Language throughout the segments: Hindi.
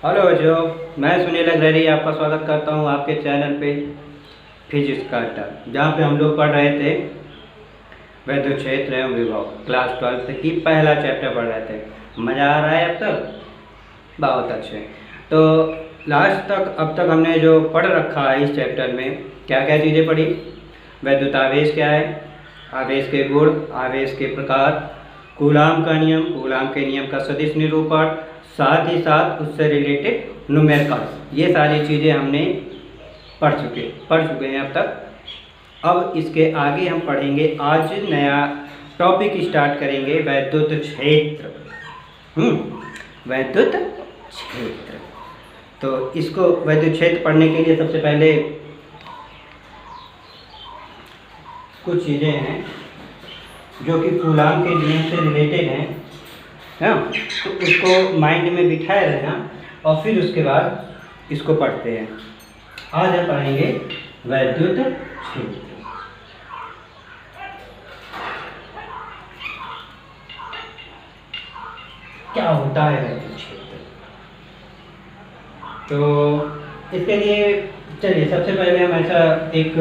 हेलो बच्चों, मैं सुनील अग्रहरी आपका स्वागत करता हूं आपके चैनल पे फिजिक्स का अड्डा, जहां पे हम लोग पढ़ रहे थे वैद्युत क्षेत्र एवं विभव क्लास 12 की पहला चैप्टर पढ़ रहे थे। मज़ा आ रहा है अब तक? बहुत अच्छे। तो लास्ट तक अब तक हमने जो पढ़ रखा है इस चैप्टर में क्या क्या चीज़ें पढ़ी। वैद्युत आवेश क्या है, आवेश के गुण, आवेश के प्रकार, कूलाम का नियम, कूलाम के नियम का सदिश निरूपण, साथ ही साथ उससे रिलेटेड न्यूमेरिकल्स, ये सारी चीज़ें हमने पढ़ चुके हैं अब तक। अब इसके आगे हम पढ़ेंगे, आज नया टॉपिक स्टार्ट करेंगे, वैद्युत क्षेत्र। वैद्युत क्षेत्र। तो इसको वैद्युत क्षेत्र पढ़ने के लिए सबसे पहले कुछ चीज़ें हैं जो कि कूलाम के नियम से रिलेटेड हैं, है ना। तो उसको माइंड में बिठाए रहना और फिर उसके बाद इसको पढ़ते हैं। आज हम पढ़ेंगे वैद्युत क्षेत्र। क्या होता है वैद्युत क्षेत्र? तो इसके लिए चलिए सबसे पहले हम ऐसा एक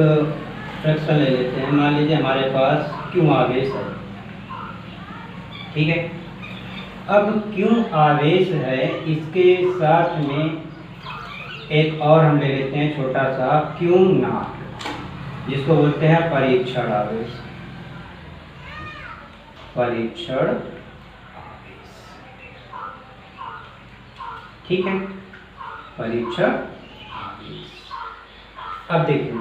प्रश्न ले लेते हैं। मान लीजिए हमारे पास क्यों आवेश है, ठीक है। अब क्यों आवेश है, इसके साथ में एक और हम ले लेते हैं छोटा सा क्यों नाट, जिसको बोलते हैं परीक्षण आवेश। परीक्षण आवेश, ठीक है, परीक्षण आवेश। अब देखिए,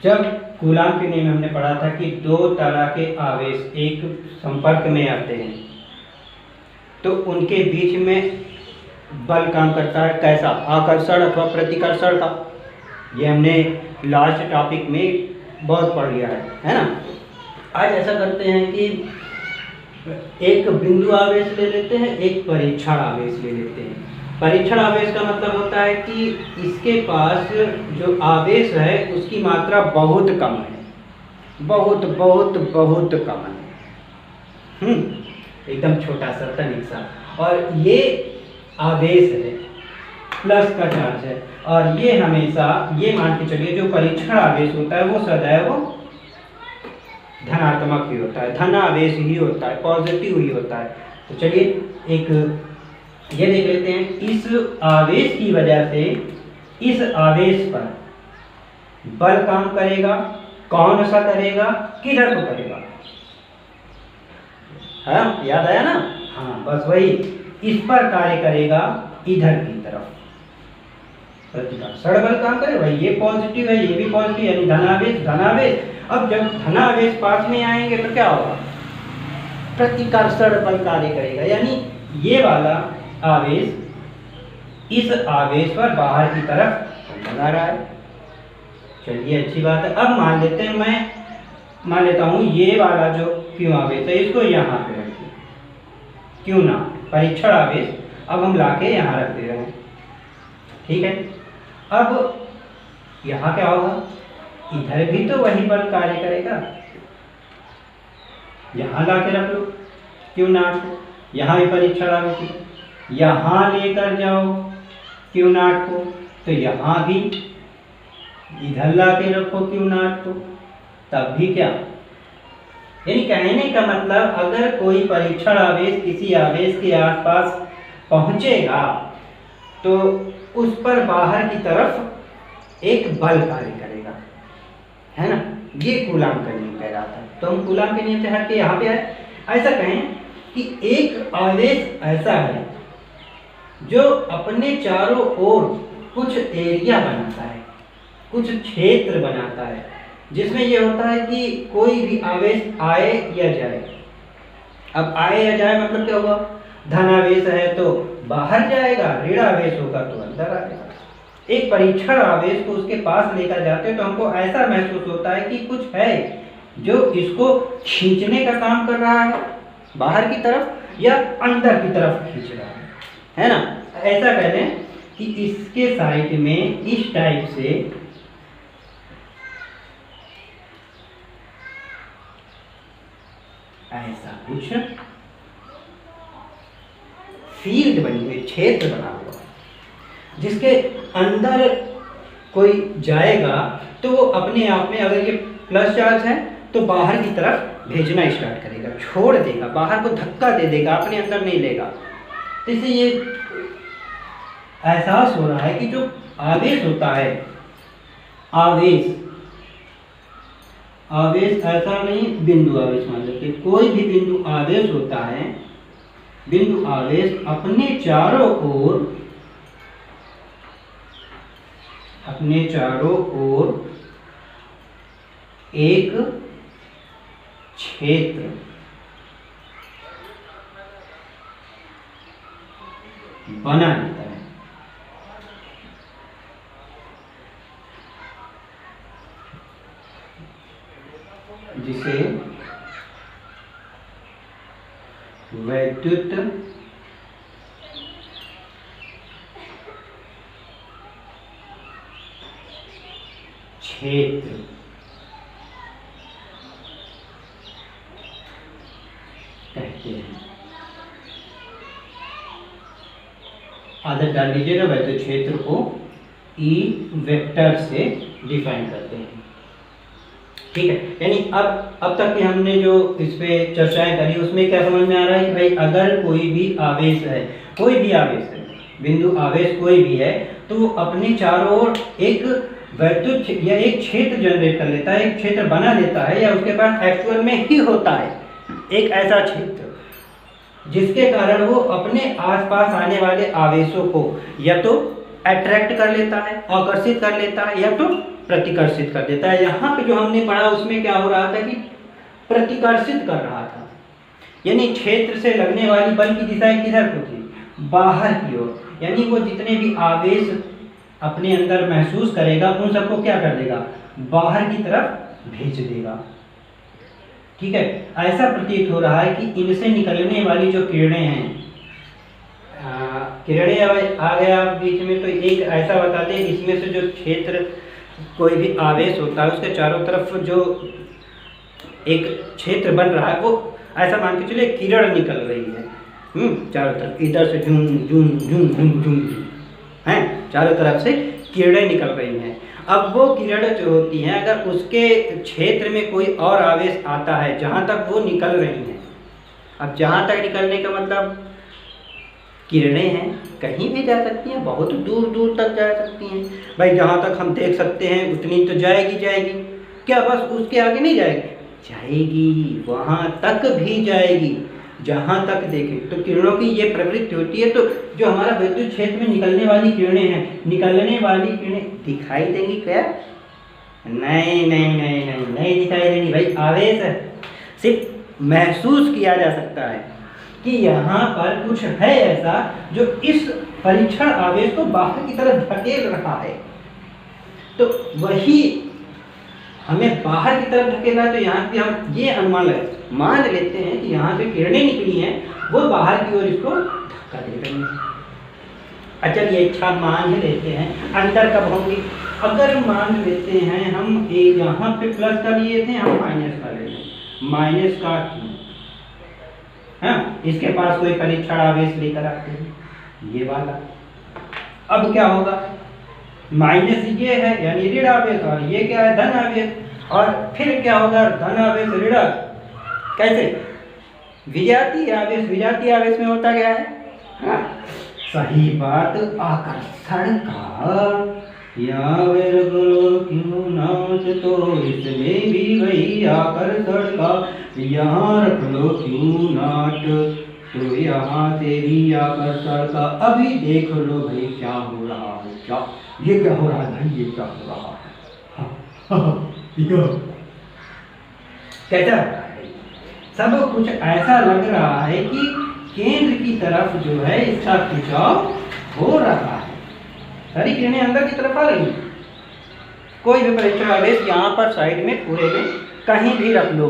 जब कूलाम के नियम हमने पढ़ा था कि दो तरह के आवेश एक संपर्क में आते हैं तो उनके बीच में बल काम करता है। कैसा? आकर्षण अथवा प्रतिकर्षण का। ये हमने लास्ट टॉपिक में बहुत पढ़ लिया है ना। आज ऐसा करते हैं कि एक बिंदु आवेश ले लेते हैं, एक परीक्षण आवेश ले लेते हैं। परीक्षण आवेश का मतलब होता है कि इसके पास जो आवेश है उसकी मात्रा बहुत कम है, बहुत बहुत बहुत कम है, एकदम छोटा सा तनिक सा। और ये आवेश है, प्लस का चार्ज है, और ये हमेशा ये मान के चलिए जो परीक्षण आवेश होता है वो सदैव धनात्मक ही होता है, धन आवेश ही होता है, पॉजिटिव ही होता है। तो चलिए एक ये देख लेते हैं, इस आवेश की वजह से इस आवेश पर बल काम करेगा। कौन सा करेगा? किधर को करेगा? हाँ, याद आया ना? हाँ, बस वही, इस पर कार्य करेगा इधर की तरफ, प्रतिकर्षण बल काम करेगा। ये पॉजिटिव है, ये भी पॉजिटिव, यानी धनावेश धनावेश। अब जब धनावेश पास में आएंगे तो क्या होगा? प्रतिकर्षण बल कार्य करेगा, यानी ये वाला आवेश इस आवेश पर बाहर की तरफ लगा रहा है। चलिए अच्छी बात है। अब मान लेते हैं, मैं मान लेता हूं ये वाला जो क्यों आवेश है इसको यहाँ पे रखिए, क्यों ना परीक्षण आवेश अब हम लाके यहाँ रख दे रहे हैं, ठीक है। अब यहाँ क्या होगा? इधर भी तो वही बल कार्य करेगा, यहाँ लाके रख लो क्यों नाट को, यहाँ भी परीक्षण आवेश, यहाँ लेकर जाओ क्यों नाट को, तो यहाँ भी इधर लाके रखो क्यों नाट को, तब भी क्या? यानी कहने का मतलब, अगर कोई परीक्षण आवेश किसी आवेश के आसपास पहुंचेगा तो उस पर बाहर की तरफ एक बल कार्य करेगा, है ना। ये कूलाम का नियम कहलाता है। तो हम कूलाम के नियम से हट के यहाँ पे है, ऐसा कहें कि एक आवेश ऐसा है जो अपने चारों ओर कुछ एरिया बनाता है, कुछ क्षेत्र बनाता है, जिसमें यह होता है कि कोई भी आवेश आए या जाए। अब आए या जाए मतलब क्या होगा? धन आवेश है तो बाहर जाएगा, ऋण आवेश होगा तो अंदर आएगा। एक परीक्षण आवेश को उसके पास लेकर जाते हैं तो हमको ऐसा महसूस होता है कि कुछ है जो इसको खींचने का काम कर रहा है बाहर की तरफ या अंदर की तरफ खींच रहा है ना। ऐसा कह लें कि इसके साइड में इस टाइप से ऐसा कुछ फील्ड बनी हुई, क्षेत्र बना हुआ है, जिसके अंदर कोई जाएगा तो वो अपने आप में, अगर ये प्लस चार्ज है तो बाहर की तरफ भेजना स्टार्ट करेगा, छोड़ देगा, बाहर को धक्का दे देगा, अपने अंदर नहीं लेगा। तो इससे ये एहसास हो रहा है कि जो आवेश होता है, आवेश ऐसा नहीं बिंदु आवेश मान लेते, कोई भी बिंदु आवेश होता है, बिंदु आवेश अपने चारों ओर एक क्षेत्र बना लेता है। जिसे वैद्युत क्षेत्र कहते हैं। आदत डाल लीजिएगा, वैद्युत क्षेत्र को ई वेक्टर से डिफाइन करते हैं। ठीक है, यानी अब तक कि हमने जो इस पे चर्चाएं करी उसमें क्या समझ में आ रहा है कि भाई अगर कोई भी आवेश है, बिंदु आवेश कोई भी है, तो वो अपने चारों ओर एक वैद्युत या एक क्षेत्र जनरेट कर लेता है, एक क्षेत्र बना लेता है, या उसके पास एक्चुअल में ही होता है एक ऐसा क्षेत्र, जिसके कारण वो अपने आसपास आने वाले आवेशों को या तो अट्रैक्ट कर लेता है, आकर्षित कर लेता है, या तो प्रतिकर्षित कर देता है। यहाँ पे जो हमने पढ़ा उसमें क्या हो रहा था कि प्रतिकर्षित कर रहा था, यानी क्षेत्र से लगने वाली बल की दिशा किधर को थी, बाहर की ओर, यानी वो जितने भी आवेश अपने अंदर महसूस करेगा उन सबको क्या कर देगा, बाहर की तरफ भेज देगा। ठीक है, ऐसा प्रतीत हो रहा है कि इनसे निकलने वाली जो किरणें हैं, किरणें आ गया बीच में, तो एक ऐसा बताते हैं, इसमें से जो क्षेत्र कोई भी आवेश होता है उसके चारों तरफ जो एक क्षेत्र बन रहा है, वो ऐसा मान के चलिए किरण निकल रही है चारों तरफ, इधर से झूम झूम झूम झूम झूम हैं, चारों तरफ से किरणें निकल रही हैं। अब वो किरण जो होती हैं, अगर उसके क्षेत्र में कोई और आवेश आता है जहाँ तक वो निकल रही हैं, अब जहाँ तक निकलने का मतलब किरणें हैं, कहीं भी जा सकती हैं, बहुत दूर दूर तक जा सकती हैं भाई, जहाँ तक हम देख सकते हैं उतनी तो जाएगी, क्या बस उसके आगे नहीं जाएगी, वहाँ तक भी जाएगी जहाँ तक देखें। तो किरणों की ये प्रवृत्ति होती है। तो जो हमारा विद्युत क्षेत्र में निकलने वाली किरणें हैं, निकलने वाली किरणें दिखाई देंगी क्या? नहीं दिखाई देंगी भाई, आवेश है, सिर्फ महसूस किया जा सकता है कि यहाँ पर कुछ है ऐसा जो इस परीक्षण आवेश को बाहर की तरफ धकेल रहा है। तो वही हमें बाहर की तरफ धकेला, तो यहाँ पे हम ये अनुमान मान लेते हैं कि यहाँ से किरणें निकली हैं, वो बाहर की ओर इसको धक्का दे रही हैं। अच्छा, ये अच्छा मान ही लेते हैं, अंदर कब होंगी? अगर मान लेते हैं हम यहाँ पे प्लस का लिए थे, हम माइनस का ले लें, माइनस का हाँ, इसके पास कोई परीक्षण आवेश लेकर आते हैं, ये वाला। अब क्या होगा? माइनस ये है यानी ऋण आवेश, और ये क्या है? धन आवेश। और फिर क्या होगा? धन आवेश ऋण, कैसे? विजातीय आवेश। विजातीय आवेश में होता क्या है? हाँ, सही बात, आकर्षण का। या क्यों नाच, तो इसमें भी वही आकर्षण का, यहाँ रख लो क्यों नाट, तो यहाँ से भी आकर्षण का। अभी देख लो भाई क्या हो रहा है, क्या ये क्या हो रहा है भाई, ये क्या हो रहा है, कैसा सब कुछ ऐसा लग रहा है कि केंद्र की तरफ जो है इसका खिंचाव हो रहा है, सारी किरणें अंदर की तरफ आ रही हैं। कोई भी परीक्षण आवेश यहाँ पर साइड में पूरे में कहीं भी रख लो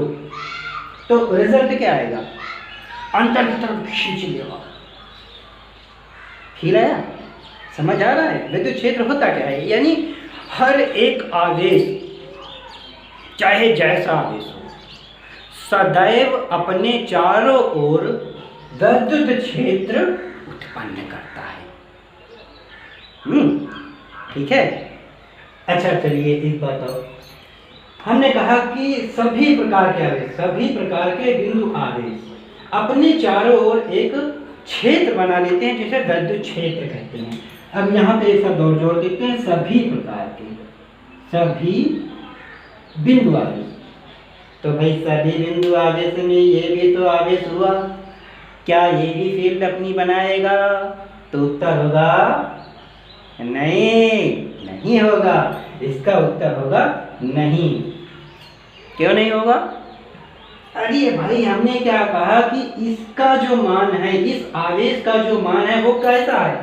तो रिजल्ट क्या आएगा? अंदर की तरफ खींच लेगा। फील आया? समझ आ रहा है विद्युत क्षेत्र होता क्या है? यानी हर एक आवेश, चाहे जैसा आवेश हो, सदैव अपने चारों ओर विद्युत क्षेत्र उत्पन्न करता है। ठीक है। अच्छा चलिए एक बात और, हमने कहा कि सभी प्रकार के आवेश, सभी प्रकार के बिंदु आवेश अपने चारों ओर एक क्षेत्र बना लेते हैं जिसे विद्युत क्षेत्र कहते हैं। अब यहाँ पे एक शब्द और जोड़ देते हैं, सभी प्रकार के, सभी बिंदु आवेश। तो भाई सभी बिंदु आवेश में ये भी तो आवेश हुआ, क्या ये भी फील्ड अपनी बनाएगा? तो उत्तर होगा नहीं होगा। इसका उत्तर होगा नहीं। क्यों नहीं होगा? अरे भाई हमने क्या कहा कि इसका जो मान है, इस आवेश का जो मान है वो कैसा है?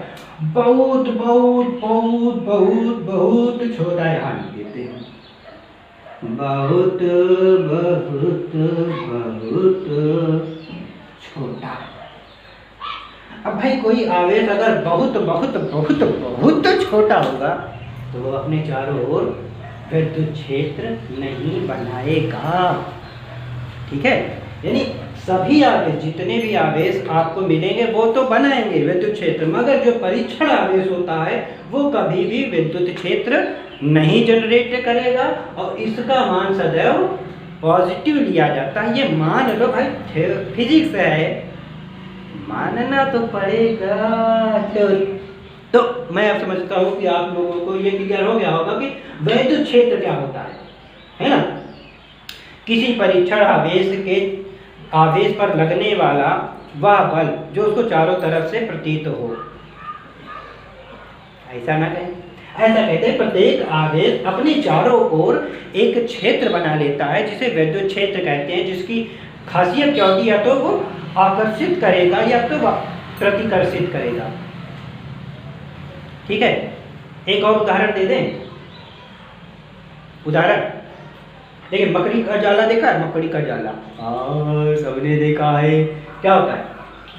बहुत बहुत बहुत बहुत बहुत छोटा। यहाँ लिख देते हैं, बहुत बहुत बहुत छोटा। अब भाई कोई आवेश अगर बहुत बहुत बहुत बहुत छोटा होगा तो वो अपने चारों ओर विद्युत क्षेत्र नहीं बनाएगा। ठीक है, यानी सभी आवेश, जितने भी आवेश आपको मिलेंगे वो तो बनाएंगे विद्युत क्षेत्र, मगर जो परीक्षण आवेश होता है वो कभी भी विद्युत क्षेत्र नहीं जनरेट करेगा और इसका मान सदैव पॉजिटिव लिया जाता है। ये मान लो भाई, फिजिक्स है, मानना तो पड़ेगा थ्योरी। तो मैं अब समझता हूँ कि आप लोगों को ये क्लियर हो गया होगा कि विद्युत क्षेत्र क्या होता है ना? किसी परीक्षण आवेश पर लगने वाला वह बल जो उसको चारों तरफ से प्रतीत हो। ऐसा ना कहें, ऐसा कहते हैं प्रत्येक आवेश अपने चारों ओर एक क्षेत्र बना लेता है जिसे विद्युत क्षेत्र कहते हैं, जिसकी खासियत क्या होती है? या तो वो आकर्षित करेगा या तो वह प्रतिकर्षित करेगा। ठीक है, एक और उदाहरण दे दें। उदाहरण देखिए, मकड़ी का जाला देखा है? मकड़ी का जाला सबने देखा है। क्या होता है?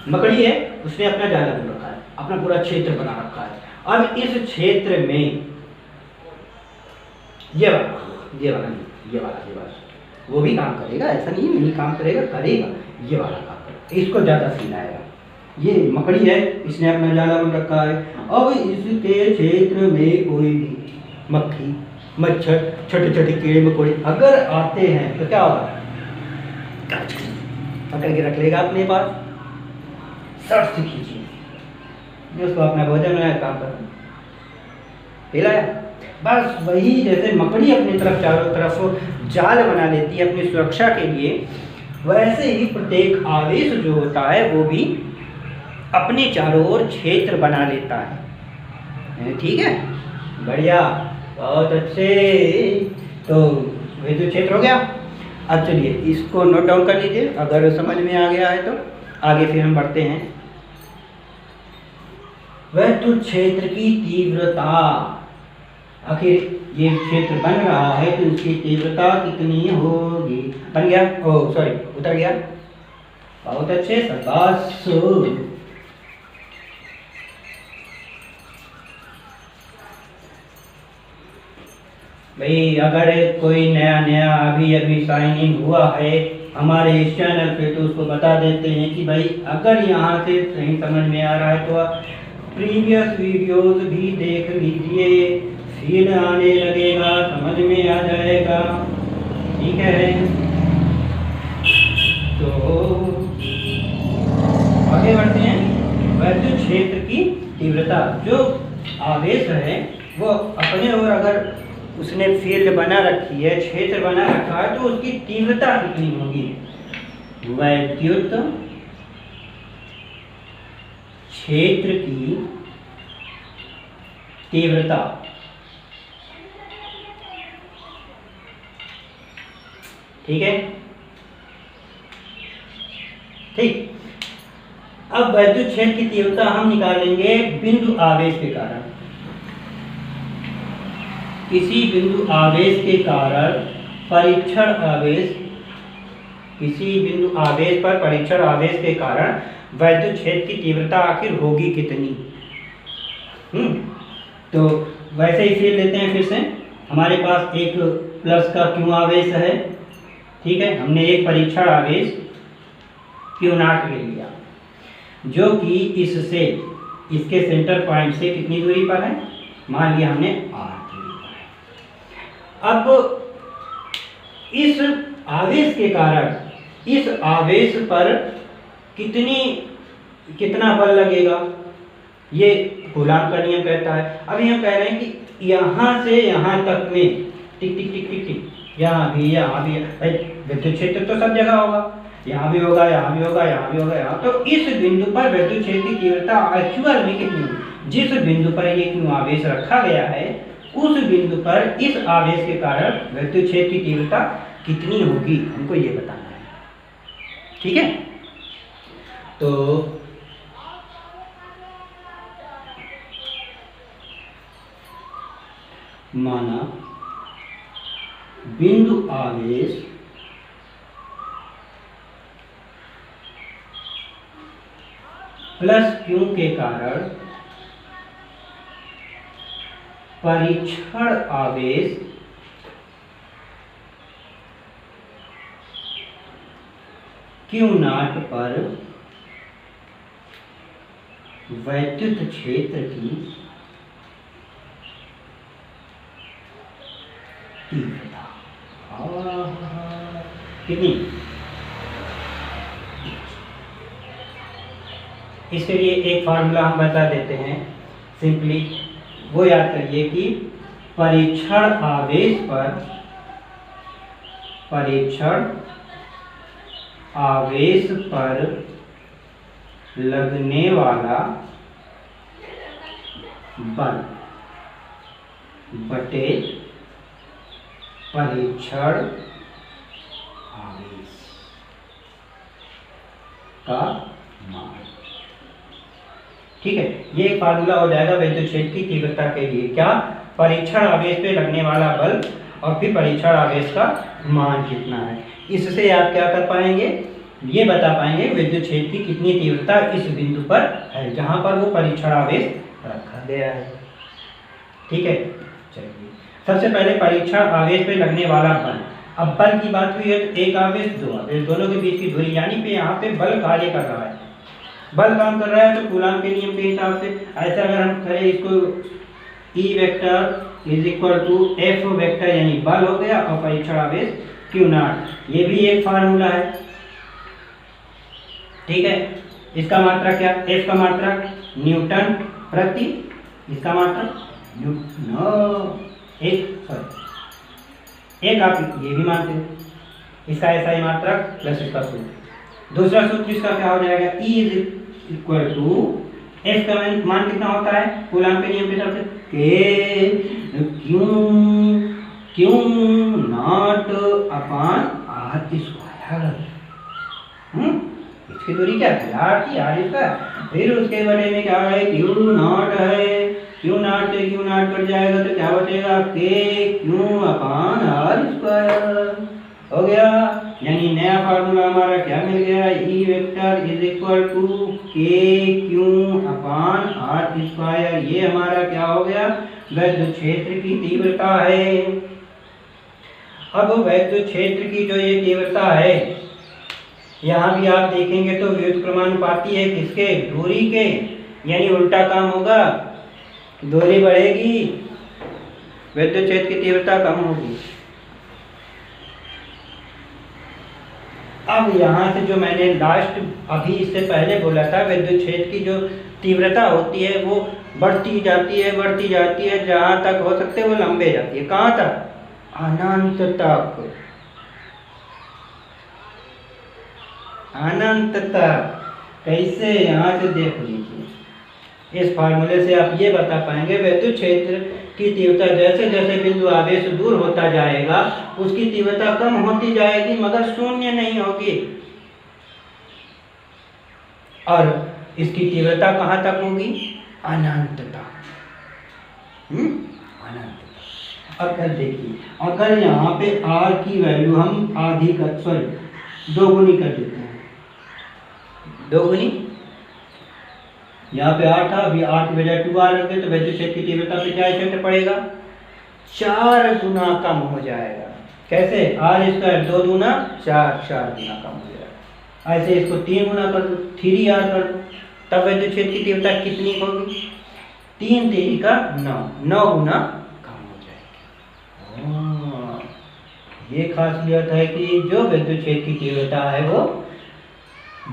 मकड़ी है, उसने अपना जाला बना रखा है, अपना पूरा क्षेत्र बना रखा है। अब इस क्षेत्र में ये वाला वो भी काम करेगा, ऐसा नहीं काम करेगा, करेगा। ये वाला काम करेगा, इसको ज़्यादा सीन आएगा। ये मकड़ी है, इसने अपना जाला बना रखा है। अब इसके क्षेत्र में कोई भी मक्खी, मच्छर, छोटे छोटे कीड़े मकोड़े अगर आते हैं तो क्या होगा? पकड़ के रख लेगा अपने पास, सर से खींचिए, उसको अपना भोजन बनाया, काम करना, पिलाया। बस वही जैसे मकड़ी अपनी तरफ चारों तरफ जाल बना लेती है अपनी सुरक्षा के लिए, वैसे ही प्रत्येक आवेश जो होता है वो भी अपने चारों ओर क्षेत्र बना लेता है। ठीक है, बढ़िया, बहुत अच्छे। तो विद्युत क्षेत्र हो गया। अब चलिए इसको नोट डाउन कर लीजिए, अगर समझ में आ गया है तो आगे फिर हम बढ़ते हैं। विद्युत क्षेत्र की तीव्रता, आखिर ये क्षेत्र बन रहा है तो इसकी तीव्रता कितनी होगी? बन गया, उतर गया, बहुत अच्छे, शाबाश। भाई अगर कोई नया अभी साइनिंग हुआ है हमारे इस चैनल पे तो उसको बता देते हैं कि भाई अगर यहाँ से सही समझ में आ रहा है तो आप प्रीवियस वीडियोस भी देख लीजिए, फील आने लगेगा, समझ में आ जाएगा। ठीक है, तो आगे बढ़ते हैं। विद्युत क्षेत्र की तीव्रता, जो आवेश है वो अपने ओर अगर उसने फील्ड बना रखी है, क्षेत्र बना रखा है, तो उसकी तीव्रता कितनी होगी? विद्युत क्षेत्र की तीव्रता ठीक है, ठीक। अब विद्युत क्षेत्र की तीव्रता हम निकालेंगे बिंदु आवेश के कारण। किसी बिंदु आवेश के कारण परीक्षण आवेश, किसी बिंदु आवेश पर परीक्षण आवेश के कारण विद्युत क्षेत्र की तीव्रता आखिर होगी कितनी? तो वैसे ही फिर लेते हैं। फिर से हमारे पास एक प्लस का क्यू आवेश है, ठीक है, हमने एक परीक्षण आवेश Q0 ले लिया। जो कि इससे, इसके सेंटर पॉइंट से कितनी दूरी पर है, मान लिया हमने r दूरी पर है। अब इस आवेश के कारण इस आवेश पर कितना बल लगेगा, ये कूलाम का नियम कहता है। अभी हम कह रहे हैं कि यहाँ से यहाँ तक में टिक टिक टिक टिक टिक, यहाँ भी विद्युत क्षेत्र तो सब जगह होगा, यहाँ भी होगा, यहाँ भी होगा, यहाँ भी होगा, यहाँ। तो इस बिंदु पर विद्युत क्षेत्र की तीव्रता एक्चुअल में कितनी होगी, जिस बिंदु पर ये क्यू आवेश रखा गया है उस बिंदु पर इस आवेश के कारण विद्युत क्षेत्र की तीव्रता कितनी होगी, हमको ये बताना है। ठीक है, तो माना बिंदु आवेश प्लस क्यू के कारण परीक्षण आवेश क्यू नॉट पर वैद्युत क्षेत्र की तीव्रता कितनी, इसके लिए एक फार्मूला हम बता देते हैं सिंपली, वो याद करिए कि परीक्षण आवेश पर लगने वाला बल बटे परीक्षण आवेश का मान। ठीक है, ये एक फार्मूला हो जाएगा विद्युत क्षेत्र की तीव्रता के लिए। क्या, परीक्षण आवेश पे लगने वाला बल और फिर परीक्षण आवेश का मान कितना है। इससे आप क्या कर पाएंगे, ये बता पाएंगे विद्युत क्षेत्र की कितनी तीव्रता इस बिंदु पर है जहां पर वो परीक्षण आवेश रखा गया है। ठीक है, चलिए सबसे पहले परीक्षण आवेश पे लगने वाला बल। अब बल की बात हुई है तो एक आवेश दो आवेश दोनों के बीच की दूरी, यानी कि यहाँ पे बल कार्य कर रहा है, बल काम कर रहा है। तो कूलाम के नियम के हिसाब से ऐसा अगर हम करें इसको, E vector is equal to F vector, यानी बल हो गया और परीक्षण आवेश Q नॉट, ये भी एक फार्मूला है। ठीक है, इसका मात्रक क्या, F का मात्रक न्यूटन प्रति, इसका मात्रक एक आप ये भी मानते हो, इसका SI मात्रक प्लस इसका सूत्र। दूसरा सूत्र इसका क्या हो जाएगा, E is equal to F का मान कितना होता है कूलाम के नियम के हिसाब से, Q not upon R square. इसकी दूरी क्या है, R की, R इसका, फिर उसके बड़े में क्या है, Q नॉट है, Q नॉट से Q नॉट कट जाएगा तो क्या बचेगा, Q अपॉन R स्क्वायर हो गया। यानी नया फार्मूला हमारा क्या मिल गया, E vector is equal to KQ upon R square. ये हमारा क्या हो गया, विद्युत क्षेत्र की तीव्रता है। अब विद्युत क्षेत्र की जो ये तीव्रता है, यहाँ भी आप देखेंगे तो व्युत्क्रमानुपाती है किसके, दूरी के, यानी उल्टा काम होगा, दूरी बढ़ेगी विद्युत क्षेत्र की तीव्रता कम होगी। अब यहाँ से जो मैंने लास्ट अभी इससे पहले बोला था, विद्युत क्षेत्र की जो तीव्रता होती है वो बढ़ती जाती है जहाँ तक हो सकते वो लंबे जाती है, कहाँ तक, अनंत तक, अनंत तक। कैसे, यहाँ से देख लीजिए, इस फार्मूले से आप ये बता पाएंगे विद्युत क्षेत्र की तीव्रता जैसे जैसे बिंदु आवेश दूर होता जाएगा उसकी तीव्रता कम होती जाएगी मगर शून्य नहीं होगी, और इसकी तीव्रता कहाँ तक होगी, अनंत तक, अनंत तक। अगर देखिए, अगर यहाँ पे R की वैल्यू हम आधी कर, सॉरी दोगुनी कर देते हैं, दोगुनी, यहाँ पे R था, अभी R की बजाय 2R रख दे तो विद्युत क्षेत्र की तीव्रता पे क्या इफेक्ट पड़ेगा, 4 गुना कम हो जाएगा। कैसे, R स्क्वायर 2 दूना 4, 4 गुना कम हो जाएगा। ऐसे इसको 3 गुना कर दो, 3R कर दो, तब विद्युत क्षेत्र की तीव्रता कितनी होगी? 3 3 का 9, 9 गुना कम हो जाएगी। ये खासियत है कि जो विद्युत क्षेत्र की तीव्रता है वो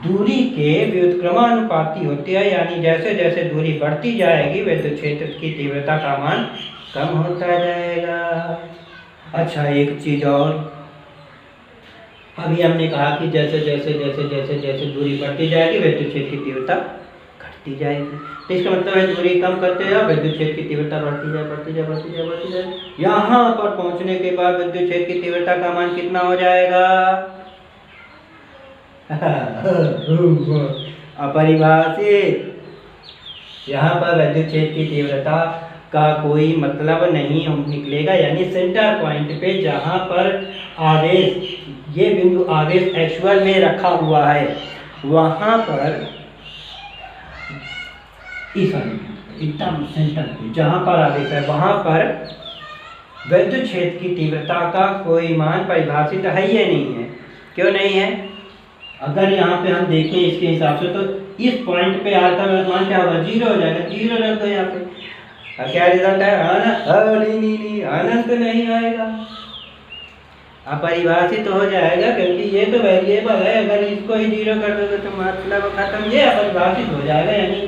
दूरी के व्युत्क्रमानुपाती होती है, यानी जैसे जैसे दूरी बढ़ती जाएगी विद्युत क्षेत्र की तीव्रता का मान कम होता जाएगा। अच्छा, एक चीज और, अभी हमने कहा कि जैसे जैसे जैसे जैसे जैसे दूरी बढ़ती जाएगी विद्युत क्षेत्र की तीव्रता घटती जाएगी। तो इसका मतलब है दूरी कम करते जाओ विद्युत क्षेत्र की तीव्रता बढ़ती जाए बढ़ती जाए बढ़ती जाए बढ़ती जाए। यहाँ पर पहुंचने के बाद विद्युत क्षेत्र की तीव्रता का मान कितना हो जाएगा? अपरिभाषित। यहाँ पर विद्युत क्षेत्र की तीव्रता का कोई मतलब नहीं निकलेगा, यानी सेंटर पॉइंट पे जहाँ पर आवेश, ये बिंदु आवेश एक्चुअल में रखा हुआ है, वहाँ पर इस एकदम सेंटर पे जहाँ पर आवेश है वहाँ पर विद्युत क्षेत्र की तीव्रता का कोई मान परिभाषित है या नहीं है? क्यों नहीं है? अगर यहाँ पे हम देखें इसके हिसाब से तो इस पॉइंट पे आर का मान क्या होगा? 0 हो जाएगा। 0 रख दो यहाँ पे, क्या रिजल्ट है? नहीं, अनंत नहीं आएगा, अपरिभाषित हो जाएगा, क्योंकि ये तो वेरिएबल है। अगर इसको ही 0 कर दोगे तो मतलब खत्म, ये अपरिभाषित हो जाएगा। यानी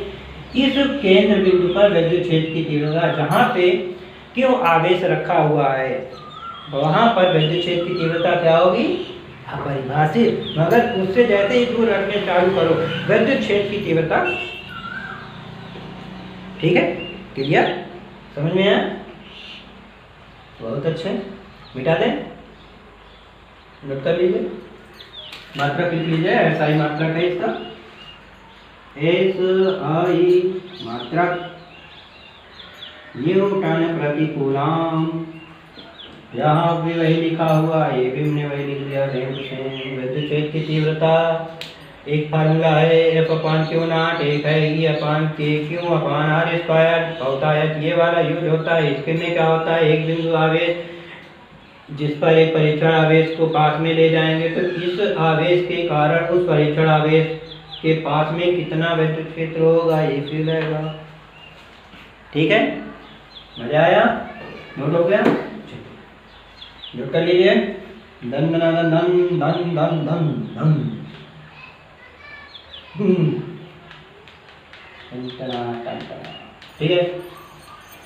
इस केंद्र बिंदु पर विद्युत क्षेत्र की तीव्रता जहाँ पे क्यों आवेश रखा हुआ है वहाँ पर विद्युत क्षेत्र की तीव्रता क्या होगी? अपरिभाषित। मगर उससे जैसे ही दूर रखने चालू करो विद्युत क्षेत्र की तीव्रता, ठीक है, क्लियर, समझ में आया? बहुत अच्छे, मिटा दें, नोट कर लीजिए, मात्रा लिख लीजिए। ऐसा ही मात्रा है इसका, SI मात्रा न्यूटन प्रति कूलम। यहाँ भी वही लिखा हुआ, ये भी हमने वही लिख दिया सेम सेम। विद्युत क्षेत्र की तीव्रता एक फार्मूला है F/Q0, एक है E/KQ/R² होता है, ये वाला यूज होता है। इसके में क्या होता है? एक बिंदु आवेश जिस पर एक परीक्षण आवेश को पास में ले जाएंगे तो इस आवेश के कारण उस परीक्षण आवेश के पास में कितना विद्युत क्षेत्र होगा ये फील आएगा। ठीक है, मजा आया? नोट हो गया? नोट कर लीजिए। धन धन धन धन धन धन धन। ठीक है,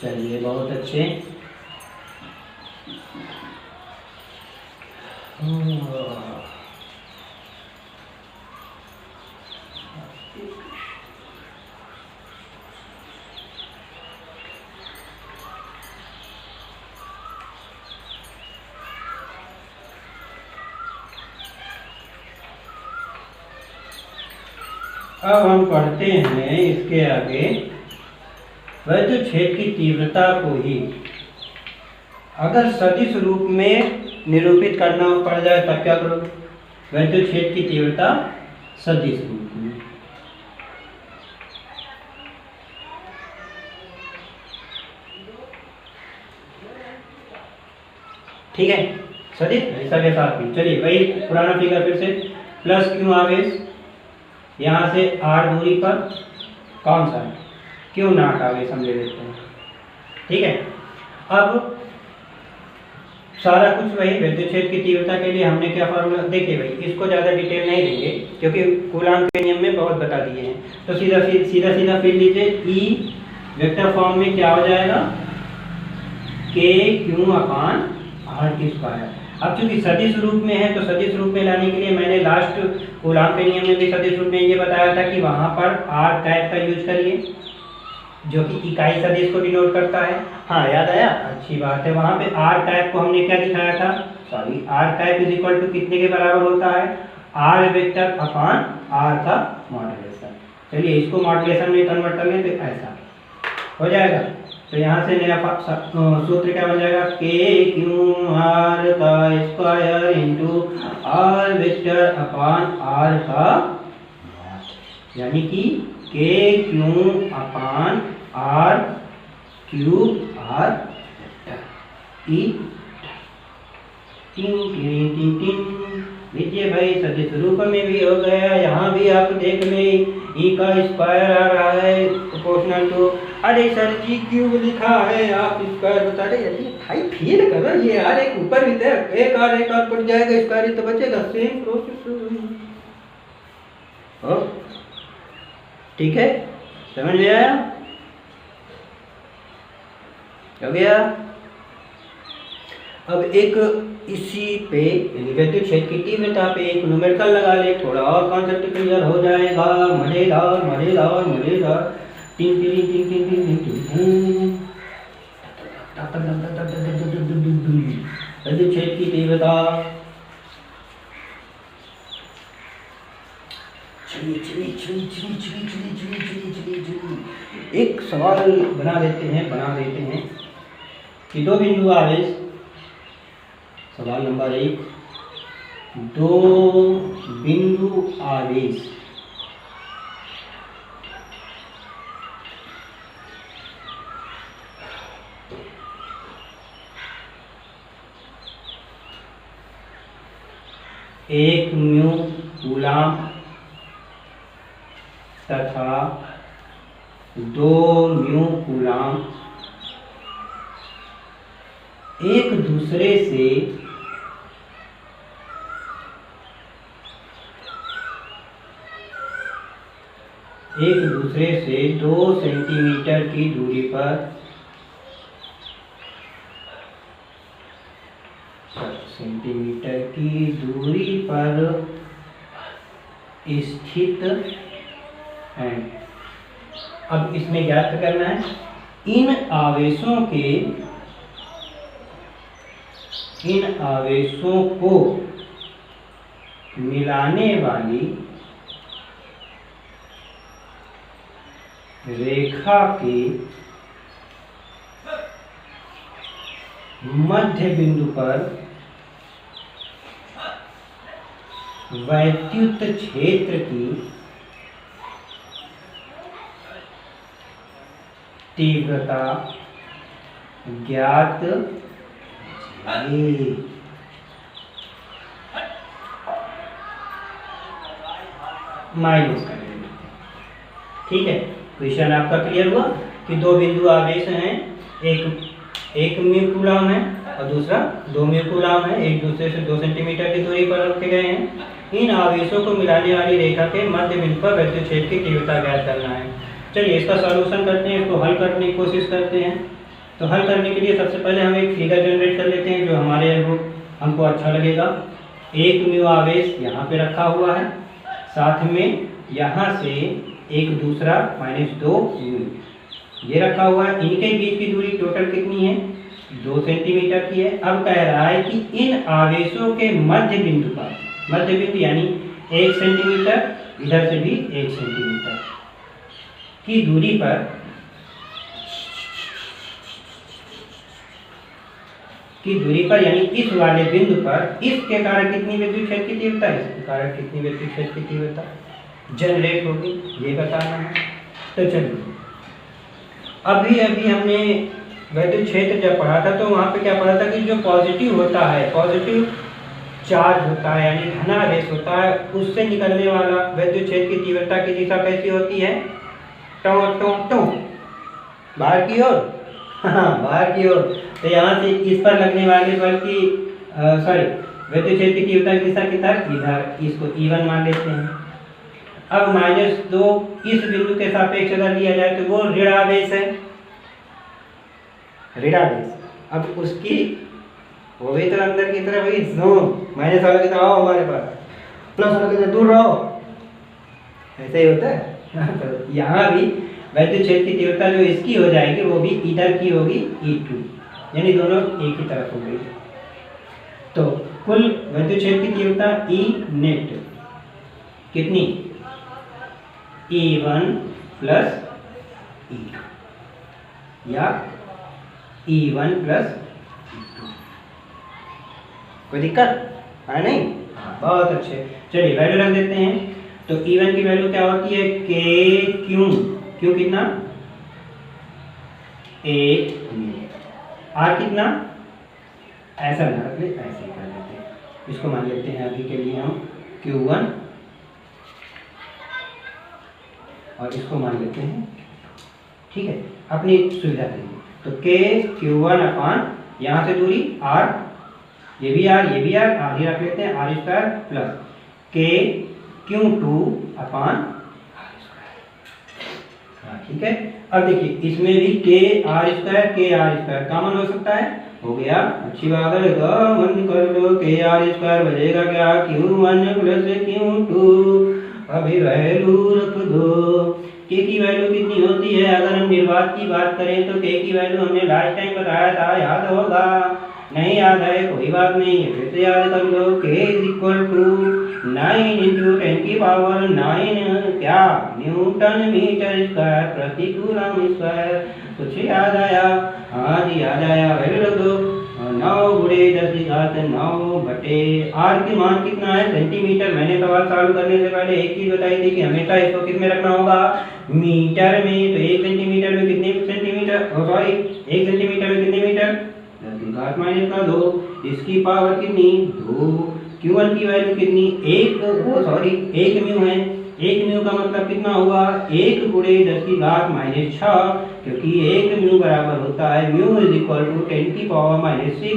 चलिए, बहुत अच्छे। अब हम पढ़ते हैं इसके आगे, विद्युत क्षेत्र की तीव्रता को ही अगर सदिश रूप में निरूपित करना पड़ जाए तब क्या करोगे? विद्युत क्षेत्र की तीव्रता सदिश रूप में, ठीक है, सदिश ऐसा के साथ भी। चलिए वही पुराना फिगर फिर से, प्लस क्यू आवेश यहाँ से R दूरी पर कौन सा है? Q0 आवेश हम ले लेते हैं। ठीक है, अब सारा कुछ वही विद्युत क्षेत्र की तीव्रता के लिए हमने क्या फार्मूला, देखिए भाई इसको ज़्यादा डिटेल नहीं देंगे क्योंकि कूलाम के नियम में बहुत बता दिए हैं। तो सीधा सीधा फिर लीजिए, E वेक्टर फॉर्म में क्या हो जाएगा? KQ/R²। अब चूंकि सदिश रूप में है तो सदिश रूप में लाने के लिए मैंने लास्ट कूलाम के नियम में भी सदिश रूप में ये बताया था कि वहाँ पर R टाइप का यूज करिए जो कि इकाई सदिश को डिनोट करता है। हाँ, याद आया? अच्छी बात है। वहाँ पे R टाइप को हमने क्या दिखाया था? Sorry, R type is equal to कितने के बराबर होता है? R वेक्टर अपॉन R का मॉड्यूलेशन। चलिए इसको मॉड्यूलेशन में कन्वर्ट कर लें तो ऐसा हो जाएगा। तो यहाँ से नया सूत्र क्या बन जाएगा? KQ/R² into R vector upon R का, यानी कि KQ/R³ R ई लीजिए भाई, सदिश रूप में भी हो गया, यहाँ भी आप देख लें ई का स्क्वायर आ रहा है प्रोपोर्शनल टू, अरे सर जी क्यूब लिखा है आप स्क्वायर बता रहे हैं, भाई फेल करो ये यार, एक ऊपर भी दे, एक और कट जाएगा स्क्वायर तो बचेगा, सेम प्रोसेस हो। ठीक है, समझ में आया? हो गया। अब एक इसी पे विद्युत क्षेत्र की तीव्रता पे एक न्यूमेरिकल लगा ले, थोड़ा और कॉन्सेप्ट क्लियर हो जाएगा। मजेदार मजेदार मजेदार। तीन तीन तीन तीन तीन तीन तीन विद्युत क्षेत्र की तीव्रता। एक सवाल बना देते हैं कि दो बिंदु आवेश, सवाल नंबर 1, दो बिंदु आवेश एक म्यू कूलाम तथा दो म्यू कूलाम एक दूसरे से एक दूसरे से 2 सेंटीमीटर की दूरी पर स्थित है। अब इसमें ज्ञात करना है इन आवेशों को मिलाने वाली रेखा के मध्य बिंदु पर वैद्युत क्षेत्र की तीव्रता ज्ञात माइनस करेंगे। ठीक है, क्वेश्चन आपका क्लियर हुआ कि दो बिंदु आवेश हैं, एक म्यू कूलम है और दूसरा 2 म्यू कूलम है, एक दूसरे से 2 सेंटीमीटर की दूरी पर रखे गए हैं। इन आवेशों को मिलाने वाली रेखा के मध्य बिंदु पर वैद्युत क्षेत्र की तीव्रता ज्ञात करना है। चलिए इसका सॉल्यूशन करते हैं, इसको हल करने की कोशिश करते हैं। तो हल करने के लिए सबसे पहले हम एक फिगर जनरेट कर लेते हैं जो हमारे हमको अच्छा लगेगा। एक म्यू आवेश यहाँ पे रखा हुआ है, साथ में यहाँ से एक दूसरा -2 म्यू ये रखा हुआ है। इनके बीच की दूरी टोटल कितनी है? 2 सेंटीमीटर की है। अब कह रहा है कि इन आवेशों के मध्य बिंदु पर, मध्य बिंदु यानी 1 सेंटीमीटर, इधर से भी 1 सेंटीमीटर की दूरी पर यानी इस वाले बिंदु पर इसके कारण कितनी विद्युत क्षेत्र की तीव्रता है, इसके कारण कितनी विद्युत क्षेत्र की तीव्रता जनरेट होगी, ये बताना है। तो चलिए अभी हमने वैद्युत क्षेत्र जब पढ़ा था तो वहाँ पे क्या पढ़ा था कि जो पॉजिटिव होता है, पॉजिटिव चार्ज होता है यानी धनावेश होता है, उससे निकलने वाला वैद्युत क्षेत्र की तीव्रता की दिशा कैसी होती है? टो टो टो बाहर की ओर, बाहर की ओर। तो यहाँ से इस पर लगने वाले बल की वैद्युत क्षेत्र की तीव्रता की दिशा की तरफ इधर, इसको E1 मान लेते हैं। अब -2 इस बिंदु के सापेक्ष अगर लिया जाए तो वो ऋण आवेश है, ऋण आवेश। अब उसकी वो भी तो अंदर की तरफ हुई, माइनस वाला की तरफ आओ हमारे पास, प्लस वाला की तरफ दूर रहो, ऐसे ही होता है। तो यहाँ भी वैद्युत क्षेत्र की तीव्रता जो इसकी हो जाएगी वो भी इधर की होगी E2, यानी दोनों एक ही तरफ हो गई। तो कुल वैद्युत क्षेत्र की तीव्रता E नेट कितनी? E1 प्लस E2 या E1 प्लस E2। कोई दिक्कत है नहीं? बहुत अच्छे। चलिए वैल्यू रख देते हैं। तो E1 की वैल्यू क्या होती है? K क्यू कितना? 1 म्यू। R कितना? ऐसा ना रख ले, ऐसे कर लेते हैं। इसको मान लेते हैं अभी के लिए हम Q1 और इसको मान लेते हैं, ठीक है, अपनी सुविधा के लिए। तो K Q1 अपान यहाँ से दूरी R, ये भी R ये भी R, R ही रख लेते हैं, R square plus K Q2 अपान R स्क्वायर। ठीक है, अब देखिए इसमें भी K R स्क्वायर कॉमन हो सकता है, हो गया, अच्छी बात है, मन कर लो, K R स्क्वायर बचेगा क्या, Q1 प्लस Q2, अभी वैल्यू रख दो। K की वैल्यू कितनी होती है, अगर हम निर्वात की बात करें तो K की वैल्यू हमने लास्ट टाइम बताया था, याद होगा, नहीं याद है कोई बात नहीं है, फिर से याद कर लो। K is equal to 9 into 10 की पावर 9 क्या, न्यूटन मीटर स्क्वायर प्रति कूलम स्क्वायर। कुछ याद आया? हाँ जी याद आया, वैल्यू रख दो, 9 गुणे 10 की घात 9 बटे आर की मान कितना है, सेंटीमीटर। मैंने सवाल चालू करने से पहले एक चीज बताई थी कि हमेशा इसको किस में रखना होगा, मीटर में। तो 1 सेंटीमीटर में कितने सेंटीमीटर, सॉरी 1 सेंटीमीटर में कितने मीटर, 10 की घात माइनस का 2, इसकी पावर कितनी 2। Q1 की वैल्यू कितनी 1, सॉरी 1 म्यू है, 1 म्यू का मतलब कितना हुआ 1 गुणे 10 की घात माइनस 6, क्योंकि 1 म्यू बराबर होता है म्यू इज इक्वल टू 10 की power minus 6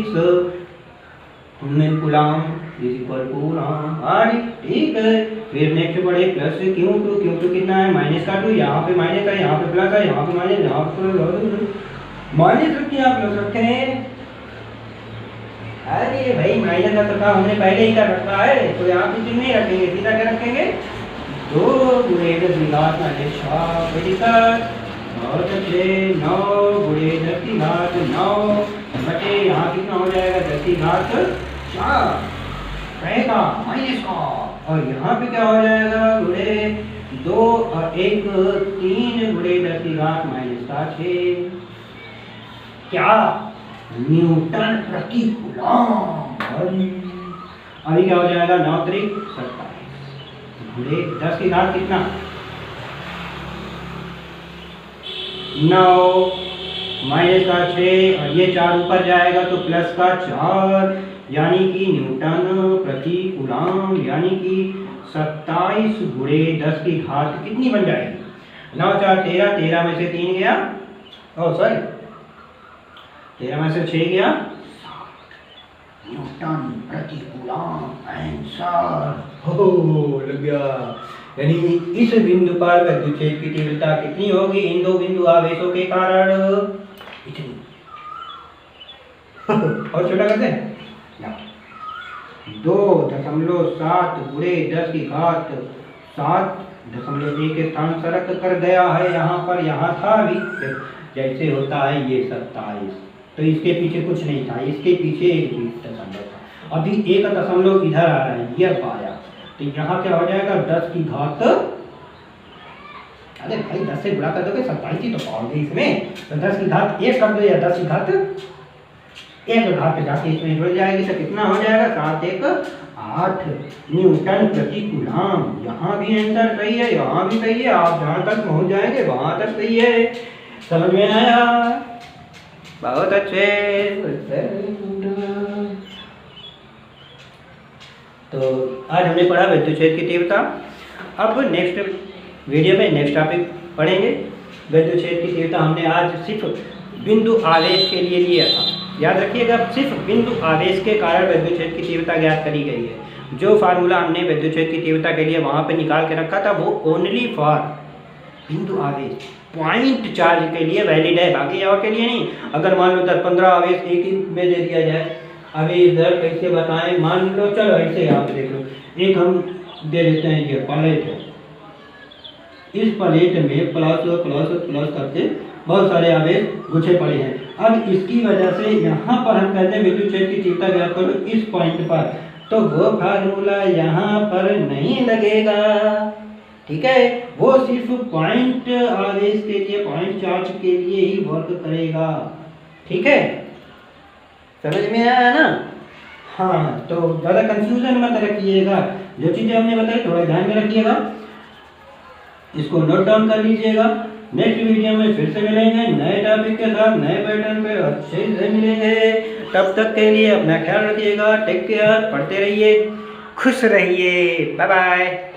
coulomb is equal to coulomb. ठीक है, फिर नेक्स्ट पढ़े प्लस Q2 कितना है माइनस का 2, यहाँ पे माइनस है, यहाँ पे प्लस है, यहाँ पे माइनस, यहाँ पे माइनस रखते हैं, प्लस रखते हैं। अरे भाई माइनस का तो हमने पहले ही कर रखा है, तो यहाँ पे चिन्ह नहीं रखेंगे, सीधा क्या रखेंगे 2 गुणे 10 की घात माइनस 6 और 9 गुणे 10 की घात 9 बटे यहाँ कितना हो जाएगा 10 की घात 4 रहेगा माइनस का, और यहाँ पे क्या हो जाएगा गुणे 2 और 1 3 गुणे 10 की घात माइनस का 6 क्या, न्यूटन प्रति कूलम। अभी क्या हो जाएगा 9 त्रिक 27 गुणे 10 की घात कितना 9 माइनस का 6 और ये 4 ऊपर जाएगा तो प्लस का 4, यानी कि न्यूटन प्रति कूलम, यानी कि 27 गुणे 10 की घात कितनी बन जाएगी, 9 4 13, 13 में से 3 गया, ओ सॉरी 13 में से 6 गया, न्यूटन प्रति कूलम आंसर हो लग गया। यानी इस बिंदु पर विद्युत क्षेत्र की तीव्रता कितनी होगी इन दो बिंदु आवेशों के कारण, इतनी। और छोटा करते हैं 2.7 गुणे 10 की घात 7.1 स्थान सरक कर गया है, यहाँ पर, यहाँ था अभी, जैसे होता है ये 27, तो इसके पीछे कुछ नहीं था, इसके पीछे एक दशमलव था, अभी एक दशमलव इधर आ रहा है, यह पाया, तो यहाँ क्या हो जाएगा 10 की घात, अरे भाई 10 से गुणा कर दोगे 27 ही तो पाओगे इसमें, तो 10 की घात 1 कर दो या 10 की घात 1 घात पे जाके इसमें जुड़ जाएगी, तो कितना हो जाएगा 7 1 8 न्यूटन प्रति कूलम। यहाँ भी आंसर सही है, यहाँ भी सही है, आप जहाँ तक पहुँच जाएंगे वहाँ तक सही है। समझ में आया? बहुत अच्छे। तो आज हमने पढ़ा विद्युत क्षेत्र की तीव्रता। अब नेक्स्ट वीडियो में नेक्स्ट टॉपिक पढ़ेंगे। विद्युत क्षेत्र की तीव्रता हमने आज सिर्फ बिंदु आवेश के लिए लिया था, याद रखिएगा, सिर्फ बिंदु आवेश के कारण विद्युत क्षेत्र की तीव्रता ज्ञात करी गई है। जो फार्मूला हमने विद्युत क्षेत्र की तीव्रता के लिए वहाँ पे निकाल के रखा था वो ओनली फॉर बिंदु आवेश, पॉइंट चार्ज के लिए वैलिड है, बाकी और के लिए नहीं। अगर मान लो 10-15 आवेश एक ही में दे दिया जाए, अभी इधर कैसे बताएं, मान लो चलो ऐसे आप देख लो, एक हम दे देते हैं, ये प्लेट है, इस प्लेट में प्लस प्लस प्लस करके बहुत सारे आवेश गुच्छे पड़े हैं। अब इसकी वजह से यहाँ पर हम कहते हैं विद्युत क्षेत्र की तीव्रता ज्ञात करो इस पॉइंट पर, तो वो फार्मूला यहाँ पर नहीं लगेगा, ठीक है, वो सिर्फ पॉइंट आवेश के लिए, पॉइंट चार्ज के लिए ही वर्क करेगा, ठीक है, समझ में आया ना? हाँ, तो ज़्यादा कंफ्यूजन मत रखिएगा, जो चीज़ें हमने बताई थोड़ा ध्यान में रखिएगा, इसको नोट डाउन कर लीजिएगा। नेक्स्ट वीडियो में फिर से मिलेंगे नए टॉपिक के साथ, नए पैटर्न पे अच्छे से मिलेंगे। तब तक के लिए अपना ख्याल रखिएगा। टेक केयर, पढ़ते रहिए, खुश रहिए। Bye bye.